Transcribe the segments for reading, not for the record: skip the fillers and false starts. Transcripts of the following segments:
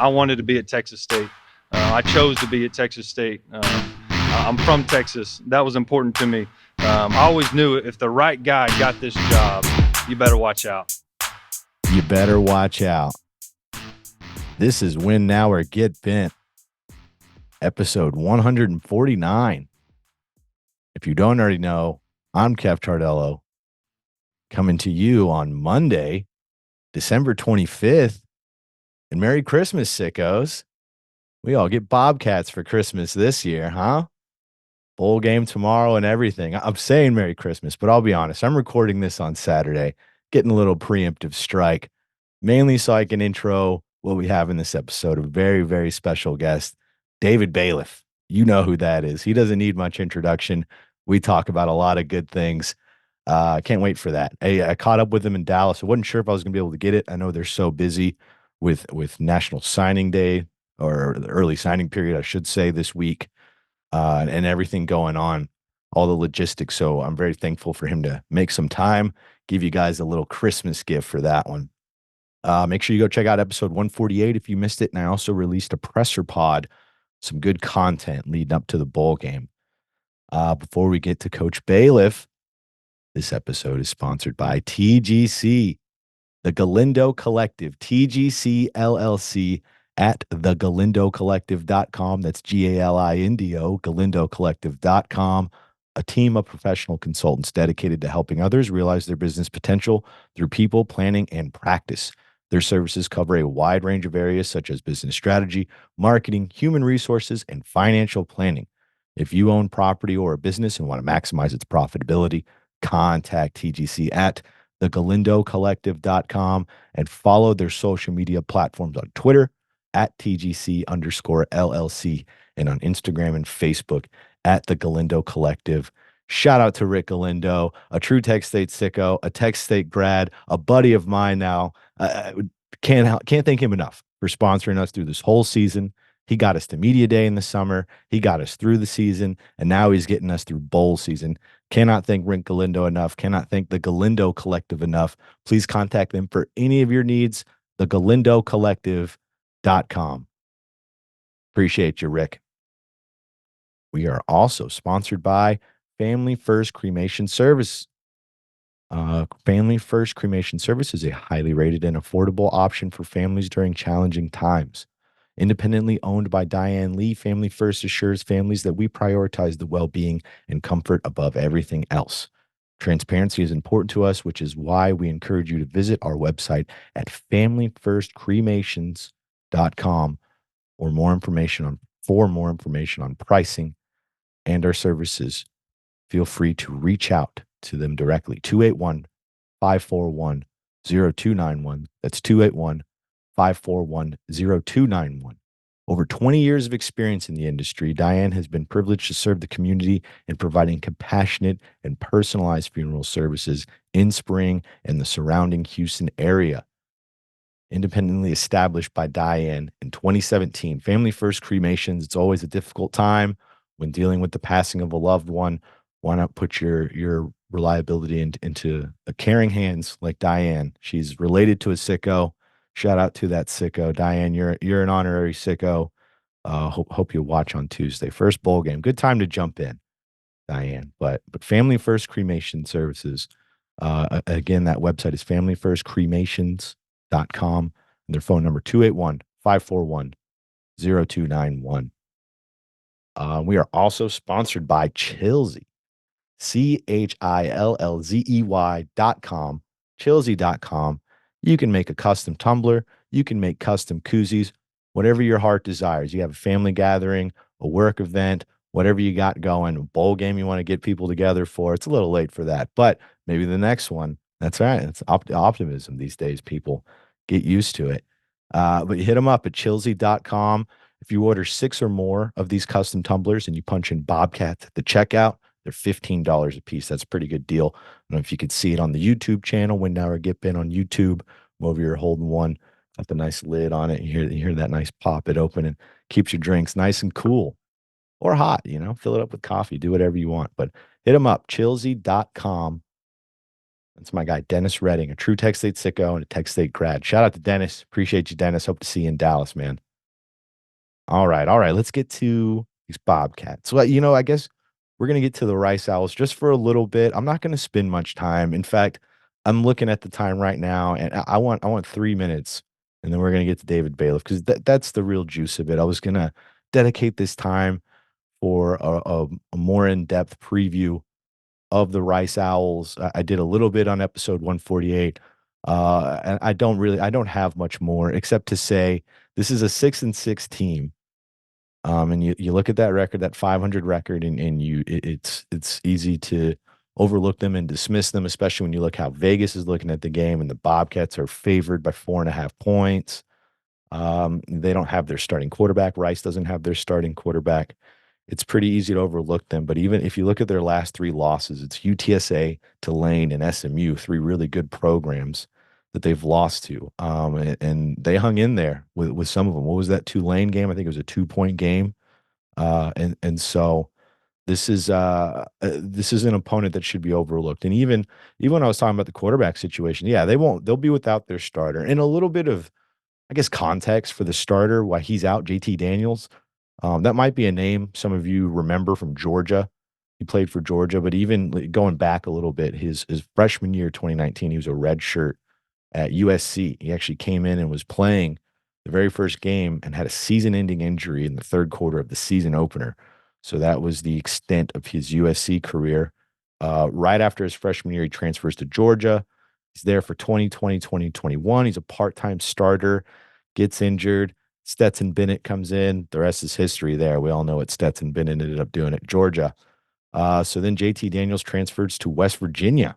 I wanted to be at Texas State. I chose to be at Texas State. I'm from Texas. That was important to me. I always knew if the right guy got this job, you better watch out. You better watch out. This is Win Now or Get Bent, episode 149. If you don't already know, I'm Kev Tardello, coming to you on Monday, December 25th. And Merry Christmas, sickos. We all get Bobcats for Christmas this year, huh? Bowl game tomorrow and everything. I'm saying Merry Christmas, but I'll be honest. I'm recording this on Saturday, getting a little preemptive strike, mainly so I can intro what we have in this episode. A very, very special guest, David Bailiff. You know who that is. He doesn't need much introduction. We talk about a lot of good things. I can't wait for that. I caught up with him in Dallas. I wasn't sure if I was going to be able to get it. I know they're so busy with National Signing Day, or the early signing period, I should say, this week, and everything going on, all the logistics. So I'm very thankful for him to make some time, give you guys a little Christmas gift for that one. Make sure you go check out episode 148 if you missed it. And I also released a presser pod, some good content leading up to the bowl game. Before we get to Coach Bailiff, this episode is sponsored by TGC, the Galindo Collective, TGC LLC at thegalindocollective.com. That's Galindo, galindocollective.com. A team of professional consultants dedicated to helping others realize their business potential through people, planning, and practice. Their services cover a wide range of areas such as business strategy, marketing, human resources, and financial planning. If you own property or a business and want to maximize its profitability, contact TGC at thegalindocollective.com and follow their social media platforms on Twitter at TGC_LLC and on Instagram and Facebook at the Galindo Collective. Shout out to Rick Galindo, a true Tech State sicko, a Tech State grad, a buddy of mine now. Can't thank him enough for sponsoring us through this whole season. He got us to media day in the summer. He got us through the season, and now he's getting us through bowl season. Cannot thank Rick Galindo enough. Cannot thank the Galindo Collective enough. Please contact them for any of your needs. thegalindocollective.com. Appreciate you, Rick. We are also sponsored by Family First Cremation Service. Family First Cremation Service is a highly rated and affordable option for families during challenging times. Independently owned by Diane Lee, Family First assures families that we prioritize the well-being and comfort above everything else. Transparency is important to us, which is why we encourage you to visit our website at familyfirstcremations.com for more information on pricing and our services. Feel free to reach out to them directly. 281-541-0291. That's 281-541-0291. Over 20 years of experience in the industry, Diane has been privileged to serve the community in providing compassionate and personalized funeral services in Spring and the surrounding Houston area. Independently established by Diane in 2017, Family First Cremations, it's always a difficult time when dealing with the passing of a loved one. Why not put your reliability into caring hands like Diane? She's related to a sicko. Shout out to that sicko. Diane, you're an honorary sicko. Hope you watch on Tuesday. First bowl game. Good time to jump in, Diane. But Family First Cremation Services, again, that website is familyfirstcremations.com, and their phone number 281-541-0291. We are also sponsored by Chilsey, CHILLZEY.com, Chilsey.com. You can make a custom tumbler. You can make custom koozies, whatever your heart desires. You have a family gathering, a work event, whatever you got going, a bowl game you want to get people together for. It's a little late for that, but maybe the next one. That's right. It's optimism these days, people. Get used to it. But you hit them up at Chilsey.com. If you order 6 or more of these custom tumblers and you punch in Bobcat at the checkout, they're $15 a piece. That's a pretty good deal. I don't know if you could see it on the YouTube channel, Win Now or Get Bent on YouTube. I'm over here holding one, got the nice lid on it. You hear that nice pop it open, and keeps your drinks nice and cool or hot, fill it up with coffee, do whatever you want. But hit them up, Chilsey.com. That's my guy, Dennis Redding, a true Tech State sicko and a Tech State grad. Shout out to Dennis. Appreciate you, Dennis. Hope to see you in Dallas, man. All right. All right. Let's get to these Bobcats. Well, I guess we're going to get to the Rice Owls just for a little bit. I'm not going to spend much time. In fact, I'm looking at the time right now, and I want 3 minutes, and then we're going to get to David Bailiff because that's the real juice of it. I was going to dedicate this time for a more in-depth preview of the Rice Owls. I did a little bit on episode 148. And I don't have much more except to say this is a 6-6 team. And you look at that record, that 500 record, and it's easy to overlook them and dismiss them, especially when you look how Vegas is looking at the game and the Bobcats are favored by 4.5 points. They don't have their starting quarterback. Rice doesn't have their starting quarterback. It's pretty easy to overlook them. But even if you look at their last three losses, it's UTSA, Tulane, and SMU, three really good programs that they've lost to. And they hung in there with some of them. What was that Tulane game? I think it was a 2-point game. And so this is an opponent that should be overlooked. And even when I was talking about the quarterback situation, yeah, they'll be without their starter. And a little bit of, I guess, context for the starter, why he's out, JT Daniels. That might be a name some of you remember from Georgia. He played for Georgia, but even going back a little bit, his freshman year, 2019, he was a red shirt at USC. He actually came in and was playing the very first game and had a season-ending injury in the third quarter of the season opener. So that was the extent of his USC career. Right after his freshman year, he transfers to Georgia. He's there for 2020, 2021. He's a part-time starter, gets injured. Stetson Bennett comes in. The rest is history there. We all know what Stetson Bennett ended up doing at Georgia. So then JT Daniels transfers to West Virginia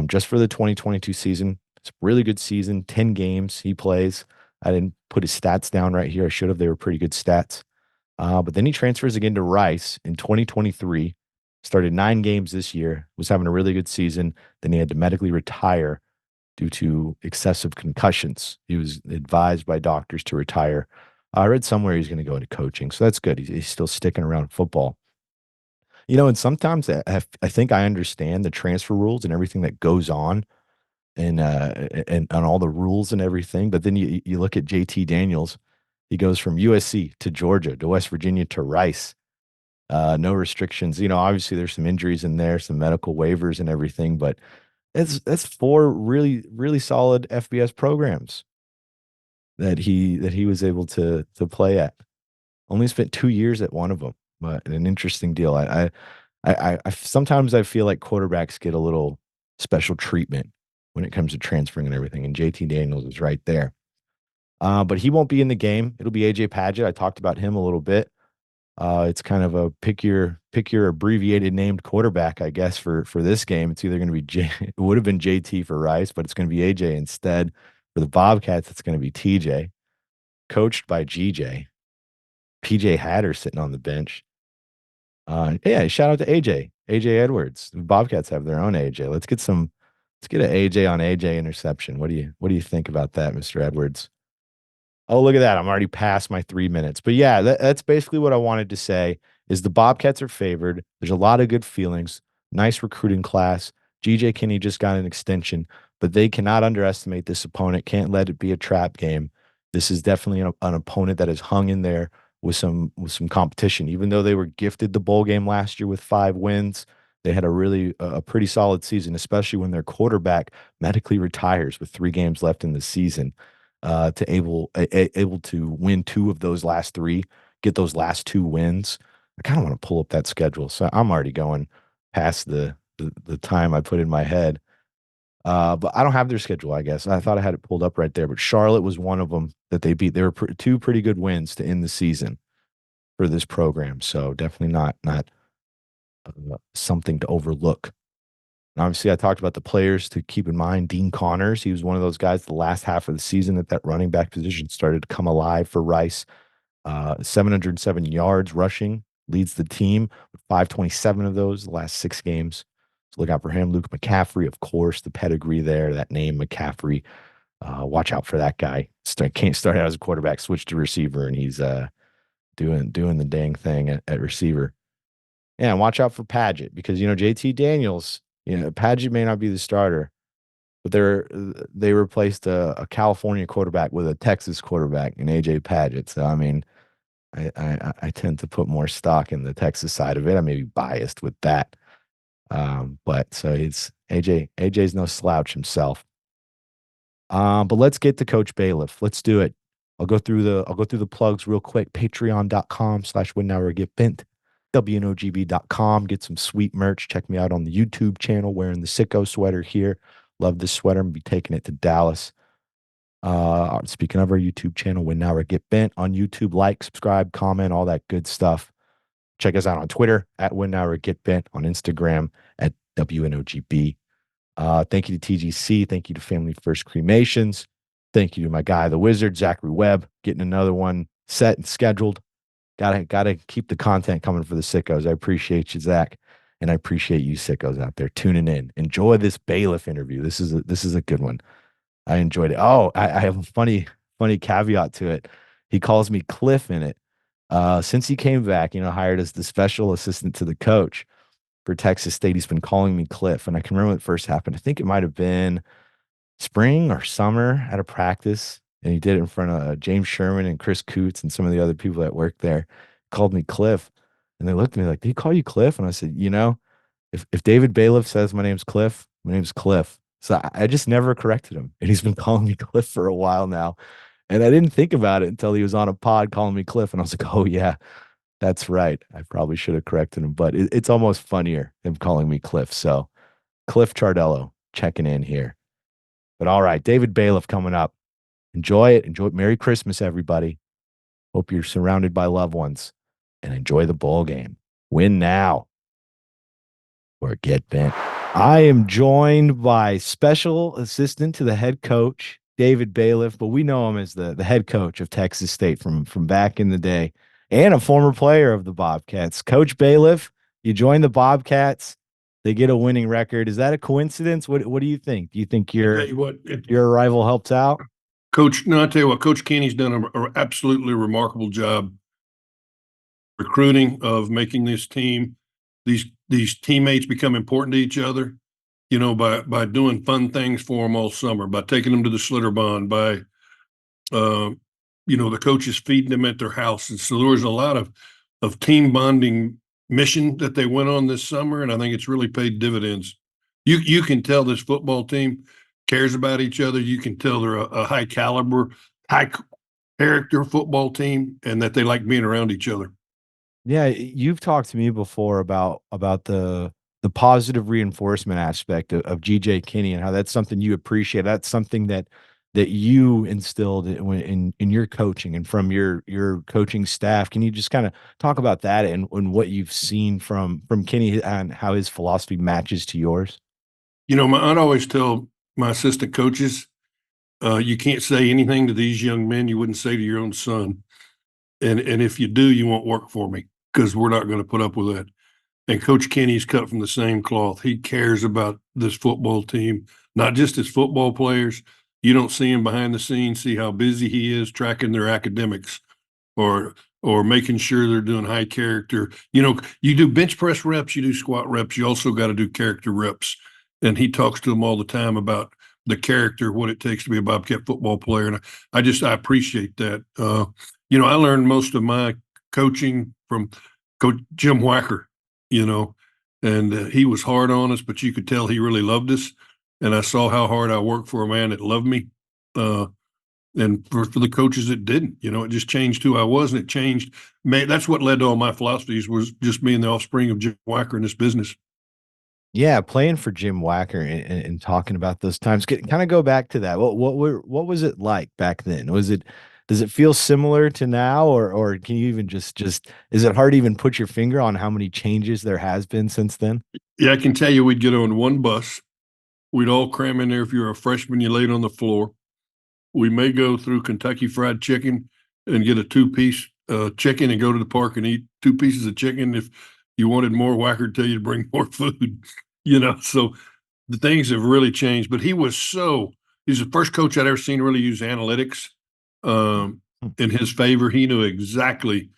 just for the 2022 season. It's a really good season, 10 games he plays. I didn't put his stats down right here. I should have. They were pretty good stats. But then he transfers again to Rice in 2023, started 9 games this year, was having a really good season. Then he had to medically retire due to excessive concussions. He was advised by doctors to retire. I read somewhere he's going to go into coaching, so that's good. He's still sticking around football. And sometimes I think I understand the transfer rules and everything that goes on and all the rules and everything. But then you look at JT Daniels, he goes from USC to Georgia to West Virginia to Rice. No restrictions. Obviously there's some injuries in there, some medical waivers and everything, but that's four really, really solid FBS programs that he was able to play at. Only spent 2 years at one of them, but an interesting deal. I sometimes I feel like quarterbacks get a little special treatment when it comes to transferring and everything, and JT Daniels is right there. But he won't be in the game. It'll be AJ Padgett. I talked about him a little bit. It's kind of a pick your abbreviated named quarterback, I guess, for this game. It's either going to be it would have been JT for Rice, but it's going to be AJ instead. For the Bobcats, it's going to be TJ, coached by GJ. PJ Hatter sitting on the bench. Yeah, shout out to AJ Edwards. The Bobcats have their own AJ. Let's get an AJ on AJ interception. What do you think about that, Mr. Edwards? Oh, look at that. I'm already past my 3 minutes. But yeah, that's basically what I wanted to say is the Bobcats are favored. There's a lot of good feelings. Nice recruiting class. GJ Kinney just got an extension, but they cannot underestimate this opponent. Can't let it be a trap game. This is definitely an opponent that has hung in there with some competition. Even though they were gifted the bowl game last year with 5 wins, they had a pretty solid season, especially when their quarterback medically retires with 3 games left in the season to able to win 2 of those last 3, get those last 2 wins. I kind of want to pull up that schedule. So I'm already going past the time I put in my head. But I don't have their schedule, I guess. I thought I had it pulled up right there, but Charlotte was one of them that they beat. They were 2 pretty good wins to end the season for this program. So definitely not something to overlook. And obviously, I talked about the players to keep in mind. Dean Connors, he was one of those guys the last half of the season that running back position started to come alive for Rice. 707 yards rushing, leads the team with 527 of those the last 6 games. So look out for him. Luke McCaffrey, of course, the pedigree there, that name McCaffrey. Watch out for that guy. Can't start out as a quarterback, switch to receiver, and he's doing the dang thing at receiver. Yeah, and watch out for Padgett because JT Daniels, Padgett may not be the starter, but they replaced a California quarterback with a Texas quarterback in AJ Padgett. So I mean, I tend to put more stock in the Texas side of it. I may be biased with that, but so it's AJ's no slouch himself. But let's get to Coach Bailiff. Let's do it. I'll go through the plugs real quick. Patreon.com/win-now-or-get-bent. WNOGB.com. Get some sweet merch. Check me out on the YouTube channel wearing the Sicko sweater here. Love this sweater. I'm gonna be taking it to Dallas. Speaking of our YouTube channel, Win Now or Get Bent on YouTube, like, subscribe, comment, all that good stuff. Check us out on Twitter at Win Now or Get Bent, on Instagram at WNOGB. Thank you to TGC. Thank you to Family First Cremations. Thank you to my guy, the Wizard, Zachary Webb, getting another one set and scheduled. Gotta keep the content coming for the sickos. I appreciate you, Zach, and I appreciate you sickos out there tuning in. Enjoy this Bailiff interview. This is a good one. I enjoyed it. Oh, I have a funny caveat to it. He calls me Cliff in it. Since he came back, hired as the special assistant to the coach for Texas State, he's been calling me Cliff. And I can remember when it first happened. I think it might have been spring or summer at a practice. And he did it in front of James Sherman and Chris Coots and some of the other people that worked there. Called me Cliff. And they looked at me like, did he call you Cliff? And I said, if David Bailiff says my name's Cliff, my name's Cliff. So I just never corrected him. And he's been calling me Cliff for a while now. And I didn't think about it until he was on a pod calling me Cliff. And I was like, oh, yeah, that's right. I probably should have corrected him. But it's almost funnier him calling me Cliff. So Cliff Chardello checking in here. But all right, David Bailiff coming up. Enjoy it. Enjoy it. Merry Christmas, everybody. Hope you're surrounded by loved ones. And enjoy the bowl game. Win now or get bent. I am joined by special assistant to the head coach, David Bailiff, but we know him as the head coach of Texas State from back in the day and a former player of the Bobcats. Coach Bailiff, you joined the Bobcats. They get a winning record. Is that a coincidence? What do you think? Do you think your arrival helps out? Coach, no, I tell you what, Coach Kenny's done an absolutely remarkable job recruiting, of making this team, these teammates become important to each other, by doing fun things for them all summer, by taking them to the Schlitterbahn, by, the coaches feeding them at their house. And so there was a lot of team bonding mission that they went on this summer, and I think it's really paid dividends. You can tell this football team cares about each other. You can tell they're a high caliber, high character football team, and that they like being around each other. Yeah, you've talked to me before about the positive reinforcement aspect of GJ Kinney and how that's something you appreciate. That's something that you instilled in your coaching and from your coaching staff. Can you just kind of talk about that and what you've seen from Kinney and how his philosophy matches to yours? I'd always tell my assistant coaches, you can't say anything to these young men you wouldn't say to your own son. And if you do, you won't work for me, because we're not going to put up with that. And Coach Kenny's cut from the same cloth. He cares about this football team, not just his football players. You don't see him behind the scenes, see how busy he is tracking their academics or making sure they're doing high character. You do bench press reps, you do squat reps, you also got to do character reps. And he talks to them all the time about the character, what it takes to be a Bobcat football player. And I appreciate that. I learned most of my coaching from Coach Jim Wacker, and he was hard on us, but you could tell he really loved us. And I saw how hard I worked for a man that loved me. And for the coaches that didn't, it just changed who I was, and it changed. That's what led to all my philosophies, was just being the offspring of Jim Wacker in this business. Yeah, playing for Jim Wacker and talking about those times. Kind of go back to that. What was it like back then? Does it feel similar to now, or can you even just is it hard to even put your finger on how many changes there has been since then? Yeah, I can tell you, we'd get on one bus. We'd all cram in there. If you're a freshman, you laid on the floor. We may go through Kentucky Fried Chicken and get a 2-piece chicken and go to the park and eat 2 pieces of chicken. If you wanted more, Wacker would tell you to bring more food. So the things have really changed. But he's the first coach I'd ever seen really use analytics in his favor. He knew exactly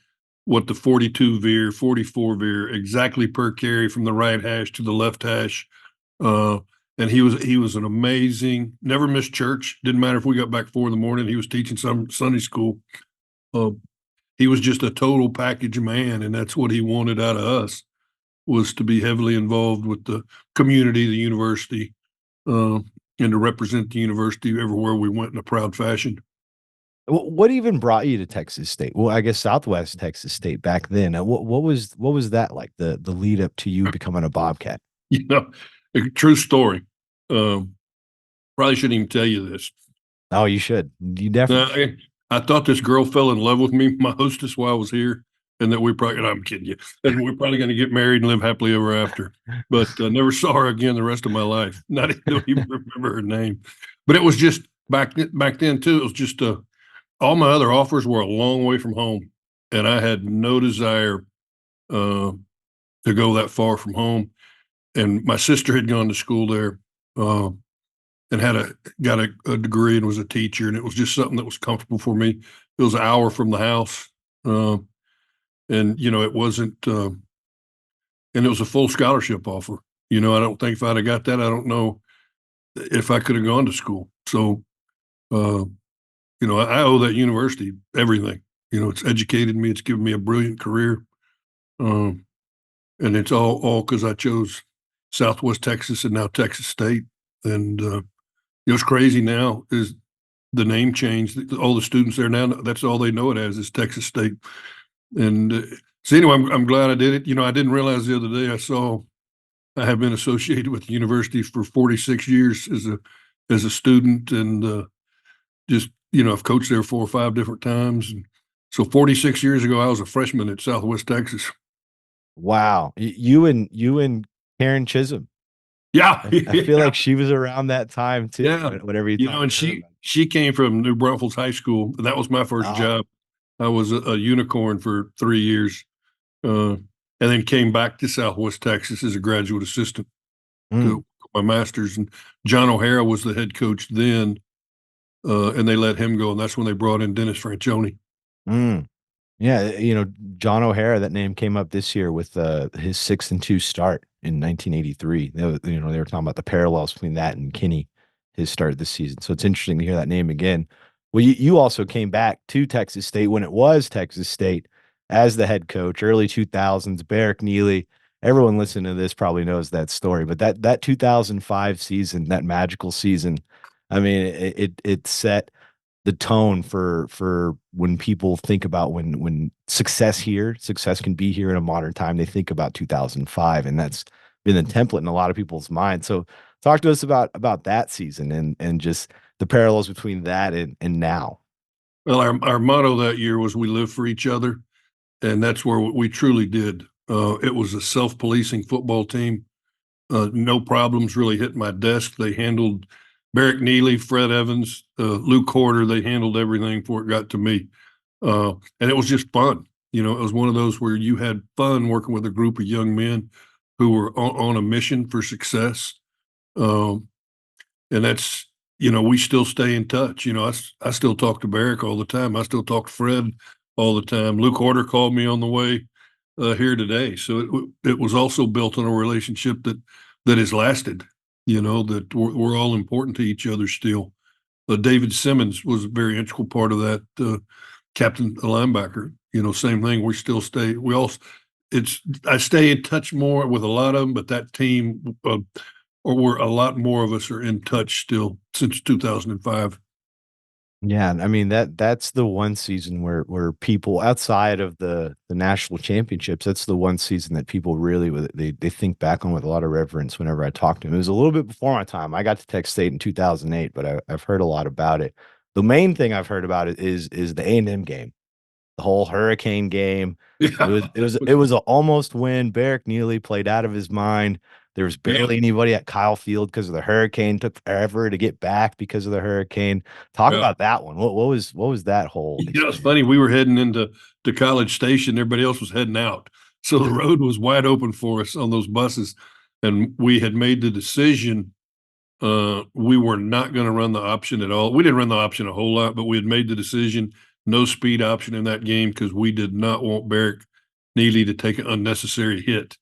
what the 42 veer, 44 veer, exactly per carry from the right hash to the left hash. and he was an amazing. Never missed church. Didn't matter if we got back 4 in the morning. He was teaching some Sunday school. Uh, he was just a total package man, and that's what he wanted out of us, was to be heavily involved with the community, the university, and to represent the university everywhere we went in a proud fashion. What even brought you to Texas State? Well, I guess Southwest Texas State back then. What was that like? The lead up to you becoming a Bobcat? You know, a true story. Probably shouldn't even tell you this. Oh, you should. You definitely. I thought this girl fell in love with me, my hostess, while I was here, and that we probably, no, I'm kidding you, and we're probably going to get married and live happily ever after. But never saw her again the rest of my life. Don't even remember her name. But it was just back then too. It was just all my other offers were a long way from home, and I had no desire to go that far from home. And my sister had gone to school there. And got a degree and was a teacher, and it was just something that was comfortable for me. It was an hour from the house, and it wasn't, and it was a full scholarship offer. I don't think if I'd have got that, I don't know if I could have gone to school. So, I owe that university everything. It's educated me, it's given me a brilliant career, and it's all because I chose Southwest Texas and now Texas State, and what's crazy now is the name change. All the students there now, that's all they know it as, is Texas State. And so anyway, I'm glad I did it. I didn't realize the other day I have been associated with the university for 46 years as a student, and just I've coached there 4 or 5 different times. And so 46 years ago, I was a freshman at Southwest Texas. Wow, you and Karen Chisholm. Yeah, I feel like she was around that time too. Yeah. Whatever you talk and to her about. she came from New Braunfels High School, and that was my first Oh. job. I was a unicorn for 3 years, and then came back to Southwest Texas as a graduate assistant to my master's. And John O'Hara was the head coach then, and they let him go, and that's when they brought in Dennis Franchione. Yeah, John O'Hara, that name came up this year with his 6-2 start in 1983. They were talking about the parallels between that and Kinney, his start this season. So it's interesting to hear that name again. Well, you also came back to Texas State when it was Texas State as the head coach, early 2000s, Barrick Neely. Everyone listening to this probably knows that story, but that 2005 season, that magical season, I mean, it set the tone for when people think about when success can be here in a modern time. They think about 2005, and that's been the template in a lot of people's minds. So talk to us about that season and just the parallels between that and now. Well, our motto that year was "We live for each other," and that's where we truly did. It was a self-policing football team. No problems really hit my desk. They handled Barrick Neely, Fred Evans, Luke Horter. They handled everything before it got to me. And it was just fun. It was one of those where you had fun working with a group of young men who were on a mission for success. And that's, we still stay in touch. I still talk to Barrick all the time. I still talk to Fred all the time. Luke Horter called me on the way here today. So it was also built on a relationship that has lasted, that we're all important to each other still. David Simmons was a very integral part of that, captain, a linebacker. Same thing. We still stay. I stay in touch more with a lot of them, but that team, or a lot more of us are in touch still since 2005. Yeah, I mean that's the one season where people outside of the national championships, that's the one season that people really they think back on with a lot of reverence whenever I talk to them. It was a little bit before my time. I got to Texas State in 2008, but I've heard a lot about it. The main thing I've heard about it is the A&M game, the whole Hurricane game. Yeah. It was an almost win. Barrick Neely played out of his mind. There was barely anybody at Kyle Field because of the hurricane. Took forever to get back because of the hurricane. Talk about that one. What was that whole? It's funny. We were heading into College Station. Everybody else was heading out, so the road was wide open for us on those buses. And we had made the decision. We were not going to run the option at all. We didn't run the option a whole lot, but we had made the decision, no speed option in that game, because we did not want Barrick Neely to take an unnecessary hit.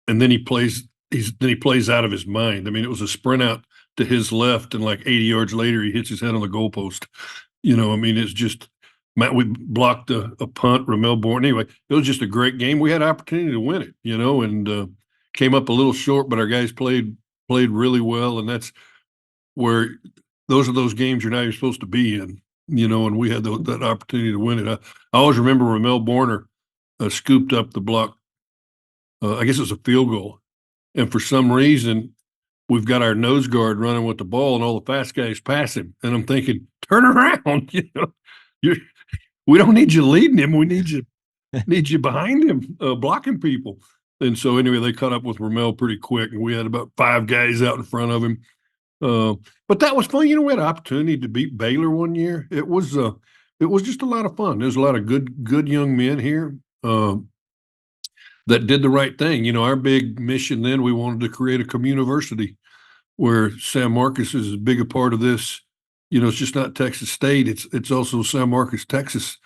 And then he plays then he plays out of his mind. I mean, it was a sprint out to his left, and like 80 yards later, he hits his head on the goalpost. I mean, it's just Matt. We blocked a punt. Ramel Bourne. Anyway, it was just a great game. We had opportunity to win it, and came up a little short, but our guys played really well, and that's where those are those games you're not even supposed to be in. And we had that opportunity to win it. I always remember Ramel Borner scooped up the block. I guess it was a field goal, and for some reason, we've got our nose guard running with the ball, and all the fast guys pass him. And I'm thinking, turn around, you we don't need you leading him. We need you behind him, blocking people. And so anyway, they caught up with Ramel pretty quick, and we had about 5 guys out in front of him. But that was fun. We had an opportunity to beat Baylor one year. It was just a lot of fun. There's a lot of good young men here that did the right thing. Our big mission then, we wanted to create a community where San Marcos is as big a part of this. It's just not Texas State. It's also San Marcos, Texas.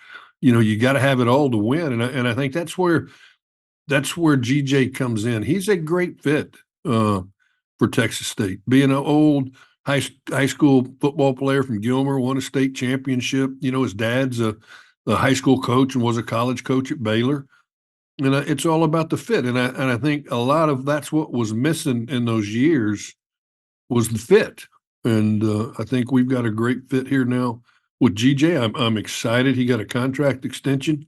You got to have it all to win, and I think that's where GJ comes in. He's a great fit for Texas State, being an old high school football player from Gilmer, won a state championship. His dad's a high school coach and was a college coach at Baylor. And it's all about the fit. And I think a lot of that's what was missing in those years was the fit. And I think we've got a great fit here now with GJ. I'm excited. He got a contract extension,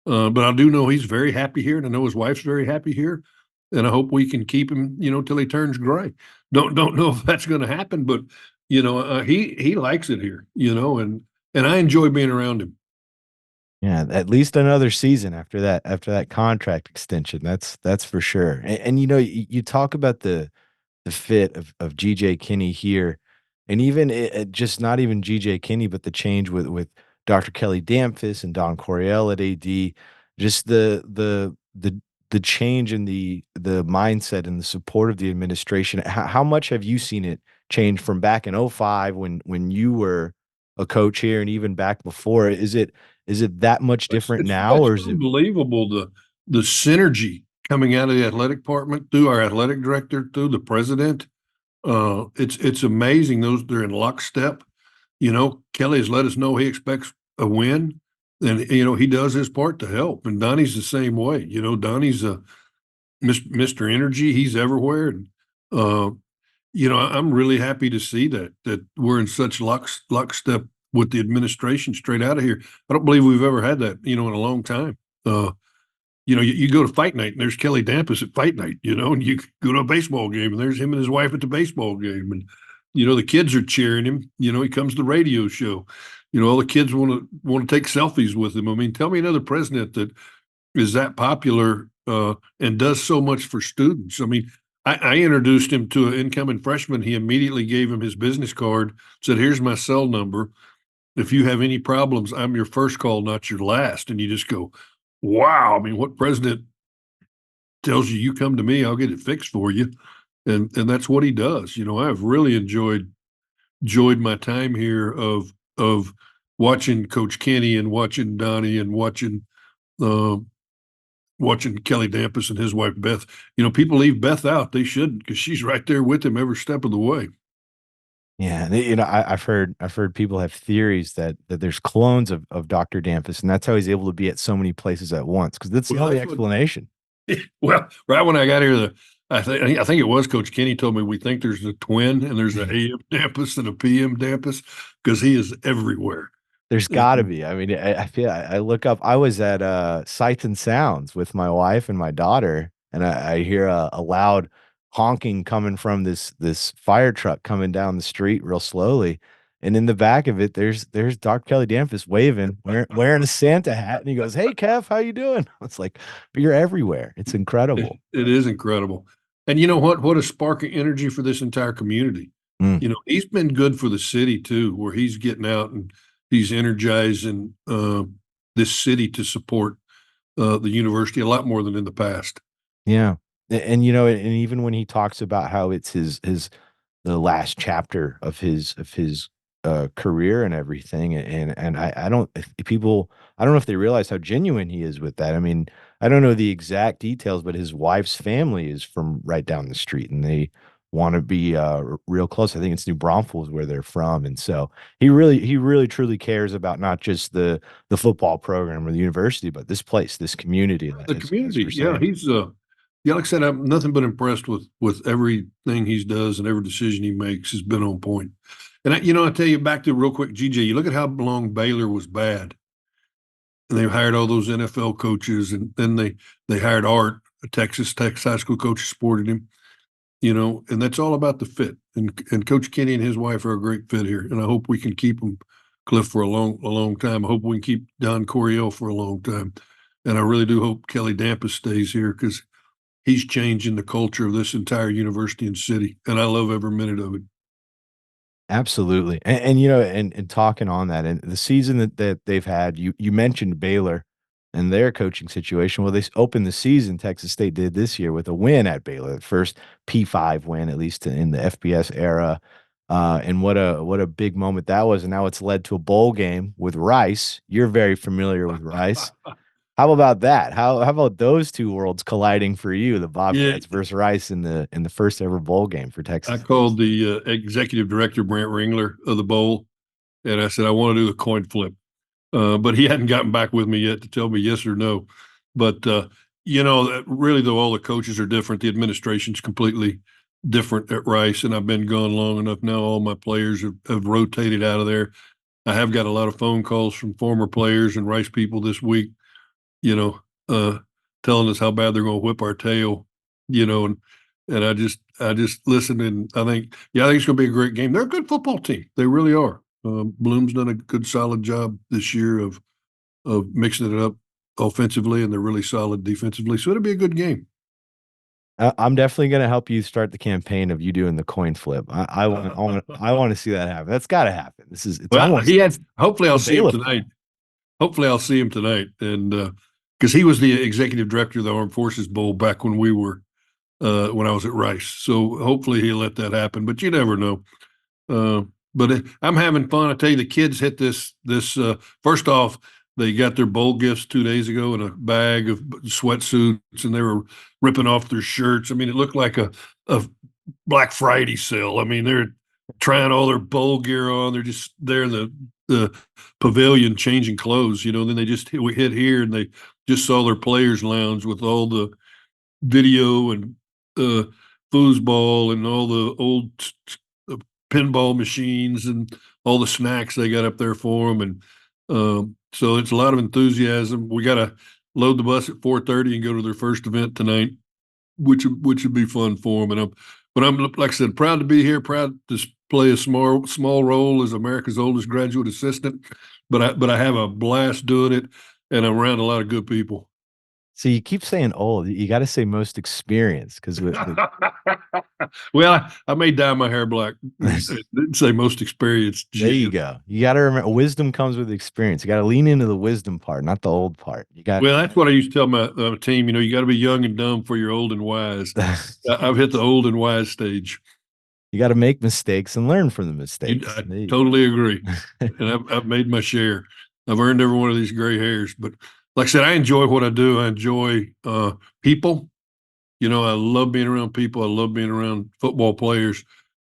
but I do know he's very happy here, and I know his wife's very happy here. And I hope we can keep him, till he turns gray. Don't know if that's going to happen, but he likes it here, and I enjoy being around him. Yeah, at least another season after that contract extension. That's for sure. And you talk about the fit of GJ Kinney here, and even just not even GJ Kinney, but the change with Dr. Kelly Damphus and Don Coryell at AD, just the change in the mindset and the support of the administration. How much have you seen it change from back in 05 when you were a coach here, and even back before? Is it that much different now, or is it unbelievable the synergy coming out of the athletic department through our athletic director, through the president? It's amazing. They're in lockstep. Kelly has let us know he expects a win, and he does his part to help. And Donnie's the same way. Donnie's a Mr. Energy. He's everywhere, and I'm really happy to see that we're in such lockstep with the administration straight out of here. I don't believe we've ever had that, in a long time. You go to fight night and there's Kelly Damphus at fight night, and you go to a baseball game and there's him and his wife at the baseball game. And, the kids are cheering him. He comes to the radio show. All the kids want to take selfies with him. I mean, tell me another president that is that popular and does so much for students. I mean, I introduced him to an incoming freshman. He immediately gave him his business card, said, "Here's my cell number. If you have any problems, I'm your first call, not your last." And you just go, wow. I mean, what president tells you come to me, I'll get it fixed for you? And that's what he does. I've really enjoyed my time here of watching Coach Kenny and watching Donnie and watching Kelly Damphus and his wife Beth. People leave Beth out. They shouldn't, because she's right there with him every step of the way. Yeah, I've heard people have theories that there's clones of Dr. Damphus, and that's how he's able to be at so many places at once, because that's the only explanation. Well, right when I got here, I think it was Coach Kenny told me we think there's a twin, and there's an AM Damphus and a PM Damphus, because he is everywhere. There's got to be. I mean, I feel I look up. I was at Sights and Sounds with my wife and my daughter, and I hear a loud honking coming from this fire truck coming down the street real slowly, and in the back of it, there's Dr. Kelly Damphus waving, wearing a Santa hat, and he goes, "Hey, Kev, how you doing?" It's like, you're everywhere. It's incredible. It is incredible, and you know what? What a spark of energy for this entire community. He's been good for the city too, where he's getting out and he's energizing this city to support the university a lot more than in the past. Yeah. And and even when he talks about how it's the last chapter of his career and everything, and I don't know if they realize how genuine he is with that. I mean, I don't know the exact details, but his wife's family is from right down the street, and they want to be real close. I think it's New Braunfels where they're from, and so he really truly cares about not just the football program or the university, but this place, this community. The As we're community, yeah, saying. yeah, like I said, I'm nothing but impressed with everything he does and every decision he makes has been on point. And I tell you back to real quick, GJ, you look at how long Baylor was bad, and they hired all those NFL coaches, and then they hired Art, a Texas Tech high school coach, who supported him. And that's all about the fit. And Coach Kenny and his wife are a great fit here, and I hope we can keep them, Cliff, for a long time. I hope we can keep Don Coryell for a long time, and I really do hope Kelly Dampus stays here because he's changing the culture of this entire university and city, and I love every minute of it. Absolutely. And and talking on that, and the season that they've had, you mentioned Baylor and their coaching situation. Well, they opened the season, Texas State did this year, with a win at Baylor, the first P5 win, at least in the FBS era. And what a big moment that was. And now it's led to a bowl game with Rice. You're very familiar with Rice. How about that? How about those two worlds colliding for you, the Yeah, Bobcats versus Rice in the first ever bowl game for I Texas? called the executive director, Brant Ringler, of the bowl, and I said, I want to do a coin flip. But he hadn't gotten back with me yet to tell me yes or no. But really, though, all the coaches are different. The administration's completely different at Rice, and I've been gone long enough now. All my players have rotated out of there. I have got a lot of phone calls from former players and Rice people this week, you know, uh, telling us how bad they're going to whip our tail, and I just listen, and I think it's going to be a great game. They're a good football team. They really are. Bloom's done a good, solid job this year of mixing it up offensively, and they're really solid defensively. So it'll be a good game. I'm definitely going to help you start the campaign of you doing the coin flip. I want to see that happen. That's got to happen. It's Well, almost hopefully I'll the see him Bailiff tonight. ball. Hopefully I'll see him tonight, and because he was the executive director of the Armed Forces Bowl back when when I was at Rice. So hopefully he'll let that happen. But you never know. But I'm having fun. I tell you, the kids hit this. First off, they got their bowl gifts 2 days ago in a bag of sweatsuits, and they were ripping off their shirts. I mean, it looked like a Black Friday sale. I mean, they're trying all their bowl gear on. They're just there in the pavilion changing clothes. Then we hit here, and they just saw their players' lounge with all the video and uh, foosball and all the old pinball machines and all the snacks they got up there for them. And so it's a lot of enthusiasm. We got to load the bus at 4:30 and go to their first event tonight, which would be fun for them. But I'm like I said, proud to be here, proud to play a small role as America's oldest graduate assistant. But I have a blast doing it, and I'm around a lot of good people. So you keep saying old. You got to say most experienced because Well, I may dye my hair black. Didn't say most experienced. there you go. You got to remember, wisdom comes with experience. You got to lean into the wisdom part, not the old part. You got. Well, that's what I used to tell my team. You got to be young and dumb for you're old and wise. I've hit the old and wise stage. You got to make mistakes and learn from the I mistakes. totally agree, and I've made my share. I've earned every one of these gray hairs. But like I said, I enjoy what I do. I enjoy people. I love being around people. I love being around football players.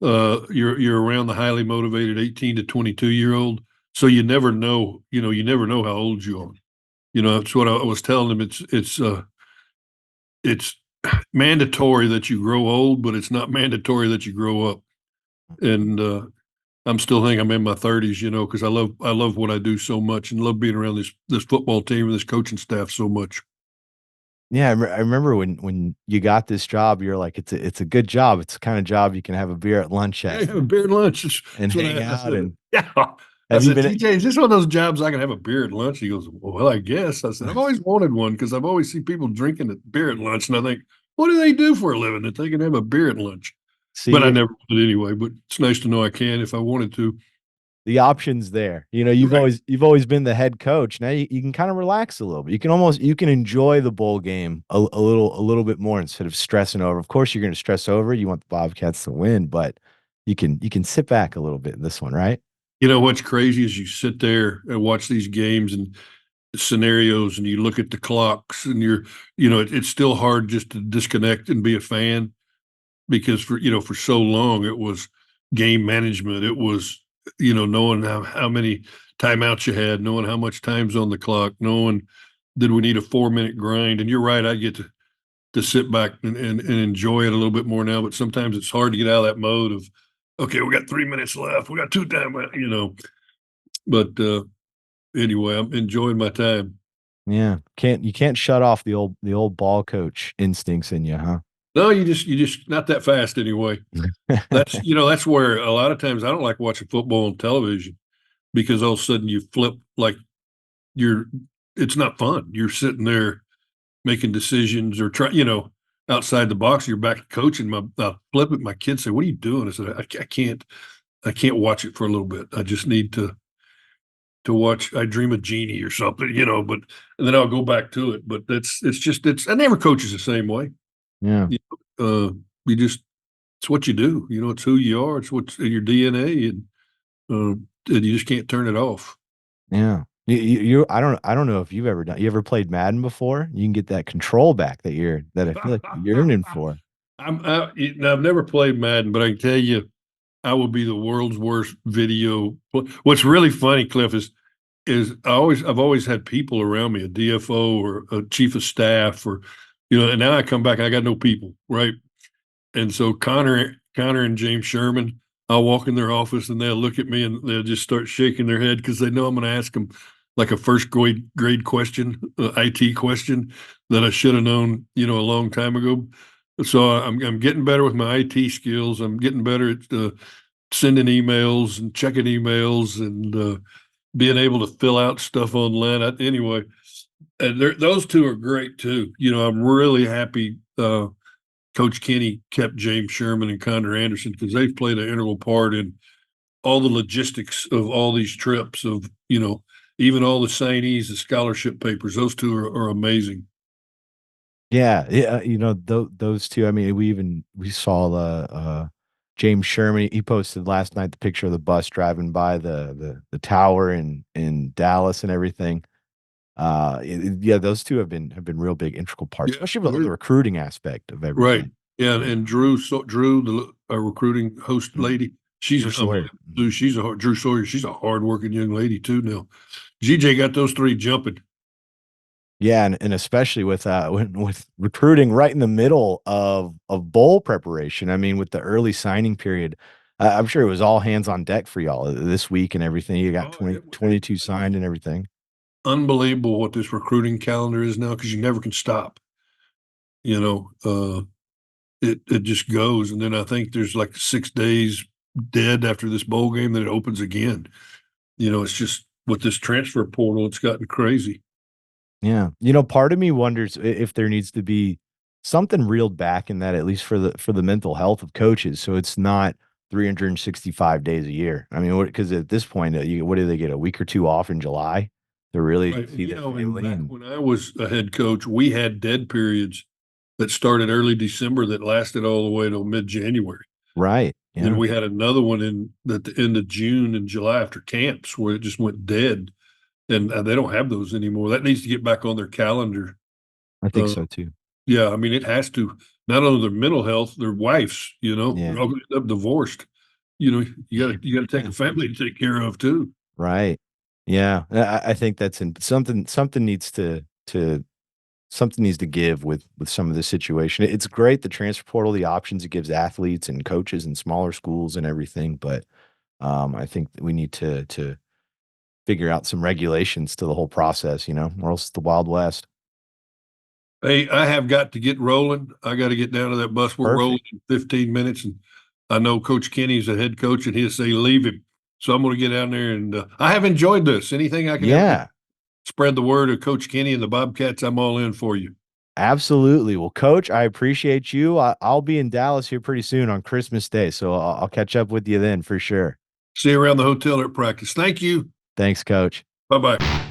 You're around the highly motivated 18 to 22-year-old, so you never know. You never know how old you are. That's what I was telling them. It's mandatory that you grow old, but it's not mandatory that you grow up. And I'm still think I'm in my 30s, because I love what I do so much and love being around this football team and this coaching staff so much. Yeah, I remember when you got this job, you're like, it's a good job. It's the kind of job you can have a beer at lunch Yeah, at have a beer and lunch. and That's what hang I out. said. And Yeah. I have you said, been? TJ, is this one of those jobs I can have a beer at lunch? He goes, well, I guess. I said, I've always wanted one because I've always seen people drinking beer at lunch. And I think, what do they do for a living that they can have a beer at lunch? But I See, never did anyway. But it's nice to know I can if I wanted to. the options there. Right. You've always been the head coach. Now you can kind of relax a little bit. You can enjoy the bowl game a little bit more instead of stressing over. Of course, you're going to stress over. You want the Bobcats to win, but you can sit back a little bit in this one, right? What's crazy is you sit there and watch these games, and scenarios and you look at the clocks and it's still hard just to disconnect and be a fan because for so long it was game management. It was, knowing how many timeouts you had, knowing how much time's on the clock, knowing did we need a 4-minute grind. And you're right, I get to sit back and enjoy it a little bit more now, but sometimes it's hard to get out of that mode of, okay, we got 3 minutes left. We got 2 timeouts, but anyway, I'm enjoying my time. Yeah. You can't shut off the old ball coach instincts in you, huh? No, you just not that fast anyway. That's where a lot of times I don't like watching football on television because all of a sudden you flip like it's not fun. You're sitting there making decisions or outside the box. You're back to coaching. I flip it. My kids say, "What are you doing?" I said, I can't watch it for a little bit. I just need to watch I Dream of Jeannie or something, but and then I'll go back to it. But I never coaches the same way. Yeah. You just it's what you do. It's who you are. It's what's in your DNA, and you just can't turn it off. Yeah. I don't know if you ever played Madden before? You can get that control back that I feel like you're yearning for. I've never played Madden, but I can tell you, I will be the world's worst video. What's really funny, Cliff, is I've always had people around me, a DFO or a chief of staff, or and now I come back, I got no people, right? And so Connor and James Sherman, I'll walk in their office and they'll look at me and they'll just start shaking their head because they know I'm going to ask them like a first grade question, IT question that I should have known, a long time ago. So I'm getting better with my IT skills. I'm getting better at sending emails and checking emails and being able to fill out stuff online. Anyway, and those two are great too. I'm really happy. Coach Kenny kept James Sherman and Connor Anderson because they've played an integral part in all the logistics of all these trips of, even all the signees, the scholarship papers. Those two are amazing. Yeah, yeah, those two. I mean, we saw James Sherman. He posted last night the picture of the bus driving by the tower in Dallas and everything. Yeah, those two have been real big integral parts, Yeah, especially with the recruiting aspect of right. everything. Yeah, and Drew, the recruiting host lady, she's Drew Sawyer. Drew Sawyer. She's a hardworking young lady too. Now, GJ got those three jumping. Yeah, and especially with recruiting right in the middle of bowl preparation. I mean, with the early signing period, I'm sure it was all hands on deck for y'all this week and everything. You got 22 signed and everything. Unbelievable what this recruiting calendar is now because you never can stop. It just goes, and then I think there's like 6 days dead after this bowl game that it opens again. It's just with this transfer portal, it's gotten crazy. Yeah. Part of me wonders if there needs to be something reeled back in that, at least for the mental health of coaches. So it's not 365 days a year. I mean, because at this point, what do they get, a week or two off in July to really Right. see the family? And when I was a head coach, we had dead periods that started early December that lasted all the way till mid-January. Right. And then Yeah. we had another one at the end of June and July after camps where it just went dead. And they don't have those anymore. That needs to get back on their calendar. I think Uh, so too. yeah, I mean, it has to. Not only their mental health, their wives. They're all Yeah. going to end up divorced. You got to take a family to take care of too. Right. Yeah. I think that's something needs to something needs to give with some of this situation. It's great, the transfer portal, the options it gives athletes and coaches and smaller schools and everything, but I think that we need to figure out some regulations to the whole process, or else it's the Wild West. Hey, I have got to get rolling. I got to get down to that bus. We're rolling Perfect. in 15 minutes, and I know Coach Kenny's the head coach, and he'll say leave him. So I'm going to get down there, and I have enjoyed this. Anything I can ever Yeah, spread the word of Coach Kenny and the Bobcats, I'm all in for you. absolutely. Well, Coach, I appreciate you. I'll be in Dallas here pretty soon on Christmas Day, so I'll catch up with you then for sure. See you around the hotel at practice. Thank you. Thanks, Coach. Bye bye.